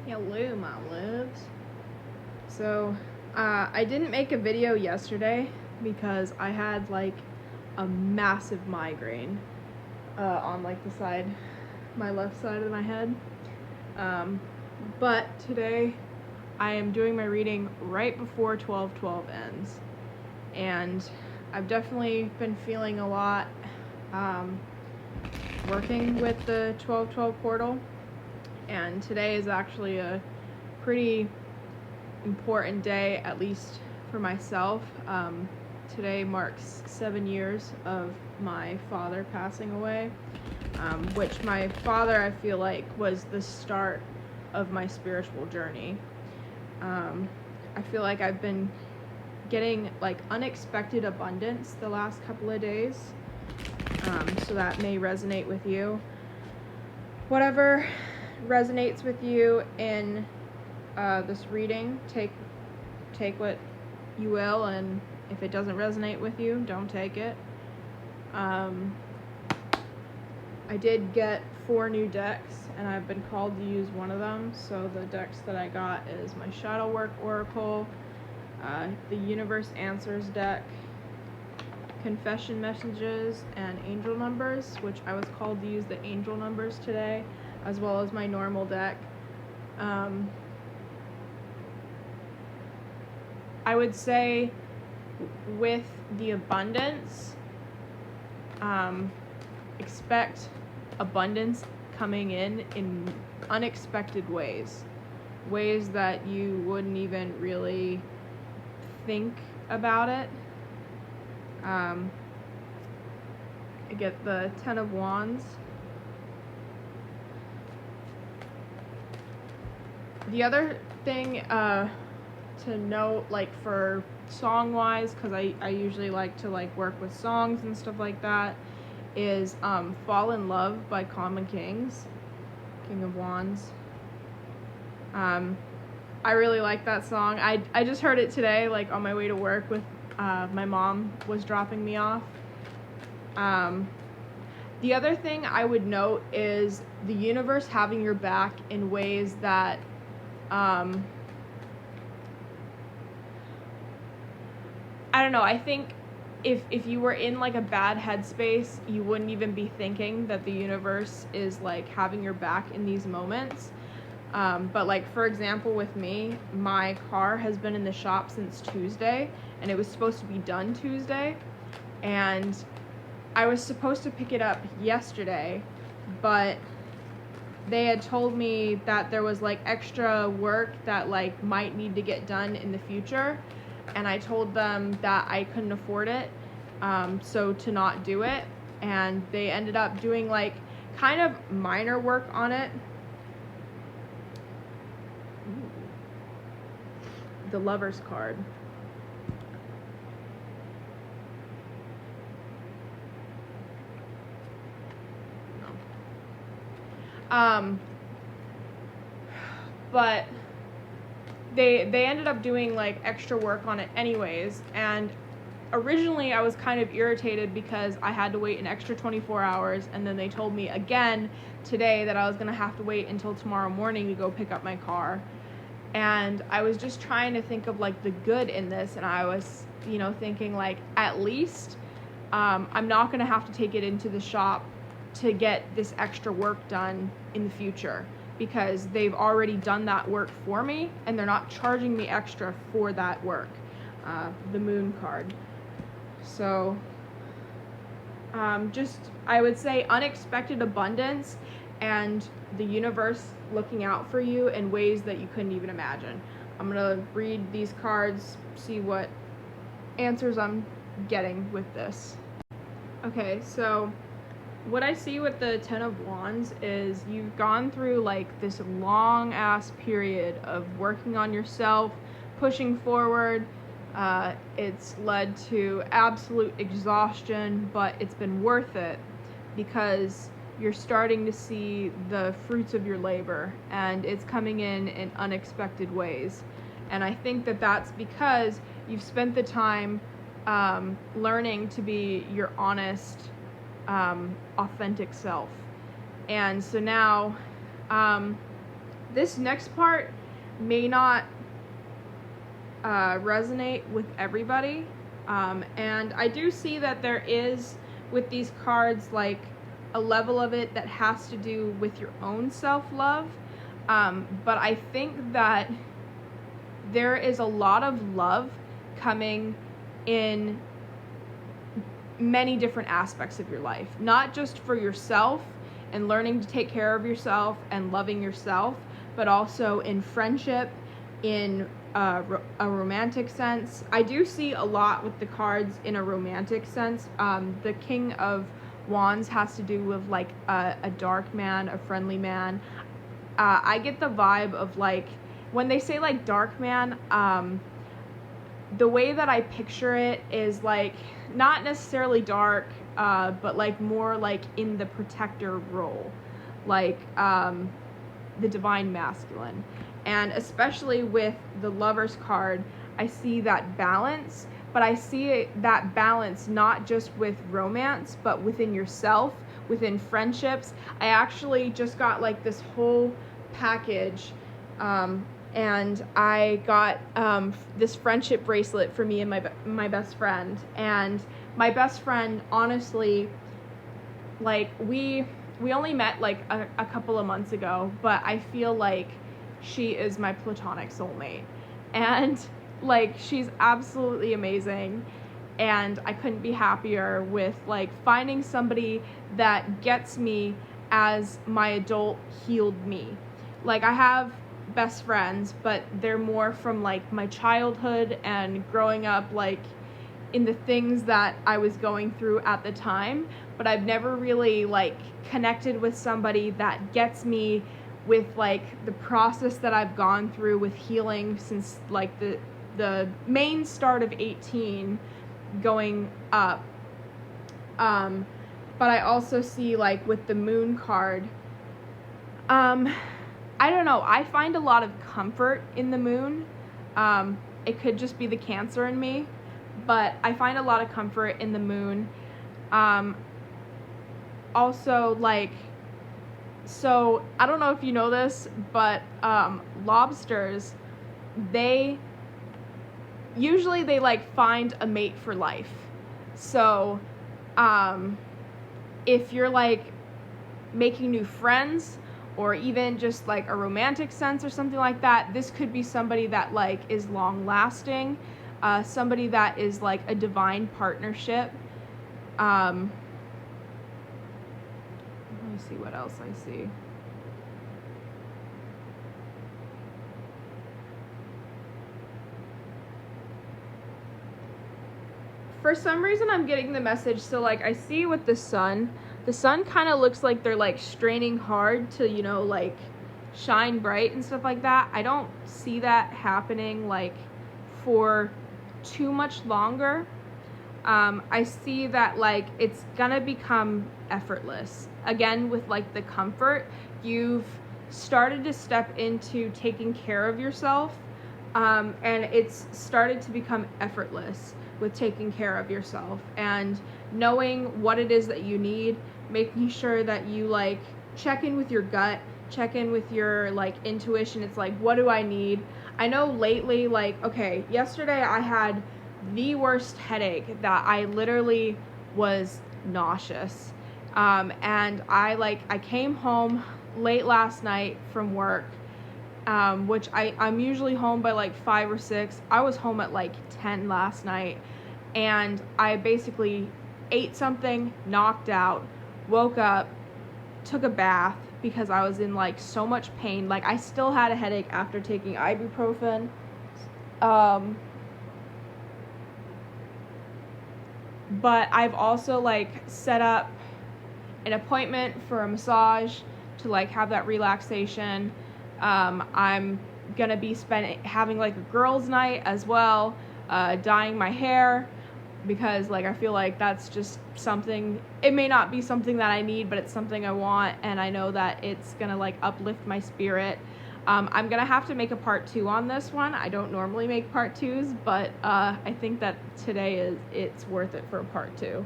Hello, my loves. So, I didn't make a video yesterday because I had like a massive migraine on like the side, my left side of my head. But today I am doing my reading right before 12:12 ends, and I've definitely been feeling a lot working with the 12:12 portal, and today is actually a pretty important day, at least for myself. Today marks 7 years of my father passing away, which my father, I feel like, was the start of my spiritual journey. I feel like I've been getting like unexpected abundance the last couple of days, so that may resonate with you. Whatever resonates with you in this reading, take what you will, and if it doesn't resonate with you, don't take it. I did get 4 new decks, and I've been called to use one of them. So the decks that I got is my Shadow Work Oracle, the Universe Answers deck, Confession Messages, and Angel Numbers, which I was called to use the Angel Numbers today, as well as my normal deck. I would say with the abundance, expect abundance coming in unexpected ways that you wouldn't even really think about it. I get the 10 of Wands. The other thing to note, like for song wise, because I usually like to like work with songs and stuff like that, is Fall in Love by Common Kings, King of Wands. I really like that song. I just heard it today, like on my way to work with my mom was dropping me off. The other thing I would note is the universe having your back in ways that I don't know, I think if you were in like a bad headspace, you wouldn't even be thinking that the universe is like having your back in these moments. But like, for example, with me, my car has been in the shop since Tuesday, and it was supposed to be done Tuesday, and I was supposed to pick it up yesterday, but they had told me that there was like extra work that like might need to get done in the future, and I told them that I couldn't afford it, so to not do it, and they ended up doing like kind of minor work on it. The Lover's card. But they ended up doing like extra work on it anyways, and originally I was kind of irritated because I had to wait an extra 24 hours, and then they told me again today that I was gonna have to wait until tomorrow morning to go pick up my car. And I was just trying to think of like the good in this, and I was, thinking like, at least I'm not gonna have to take it into the shop to get this extra work done in the future, because they've already done that work for me and they're not charging me extra for that work. The Moon card. So just, I would say, unexpected abundance and the universe looking out for you in ways that you couldn't even imagine. I'm gonna read these cards, see what answers I'm getting with this. Okay, so what I see with the 10 of Wands is you've gone through like this long ass period of working on yourself, pushing forward. It's led to absolute exhaustion, but it's been worth it because you're starting to see the fruits of your labor, and it's coming in unexpected ways. And I think that that's because you've spent the time learning to be your honest, authentic self. And so now This next part may not resonate with everybody, and I do see that there is, with these cards, like a level of it that has to do with your own self-love, but I think that there is a lot of love coming in many different aspects of your life, not just for yourself and learning to take care of yourself and loving yourself, but also in friendship, in a romantic sense. I do see a lot with the cards in a romantic sense. The King of Wands has to do with like a dark man, a friendly man. I get the vibe of like, when they say like dark man, the way that I picture it is like not necessarily dark, but like more like in the protector role, like the divine masculine. And especially with the Lover's card, I see that balance, but I see that balance not just with romance, but within yourself, within friendships. I actually just got like this whole package, and I got this friendship bracelet for me and my best friend. And my best friend, honestly, like we only met like a couple of months ago, but I feel like she is my platonic soulmate. And like she's absolutely amazing, and I couldn't be happier with like finding somebody that gets me as my adult healed me. Like I have best friends, but they're more from like my childhood and growing up like in the things that I was going through at the time, but I've never really like connected with somebody that gets me with like the process that I've gone through with healing since like the main start of 18 going up. But I also see like with the Moon card, I don't know, I find a lot of comfort in the Moon. It could just be the Cancer in me, but I find a lot of comfort in the Moon. Also, like, so I don't know if you know this, but lobsters, they usually like find a mate for life. So if you're like making new friends, or even just like a romantic sense or something like that, this could be somebody that like is long lasting, somebody that is like a divine partnership. Let me see what else I see. For some reason I'm getting the message, so like I see with the sun kind of looks like they're like straining hard to, you know, like shine bright and stuff like that. I don't see that happening like for too much longer. I see that like it's gonna become effortless again with like the comfort. You've started to step into taking care of yourself, and it's started to become effortless with taking care of yourself and knowing what it is that you need, making sure that you like check in with your gut, check in with your like intuition. It's like, what do I need? I know lately, like, okay, yesterday I had the worst headache that I literally was nauseous. And I came home late last night from work, which I'm usually home by like 5 or 6. I was home at like 10 last night, and I basically ate something, knocked out, woke up, took a bath because I was in like so much pain. Like I still had a headache after taking ibuprofen. But I've also like set up an appointment for a massage to like have that relaxation. I'm gonna be having like a girls' night as well, dyeing my hair, because like I feel like that's just something, it may not be something that I need, but it's something I want, and I know that it's gonna like uplift my spirit. I'm gonna have to make a part 2 on this one. I don't normally make part 2s, but I think that today it's worth it for a part 2.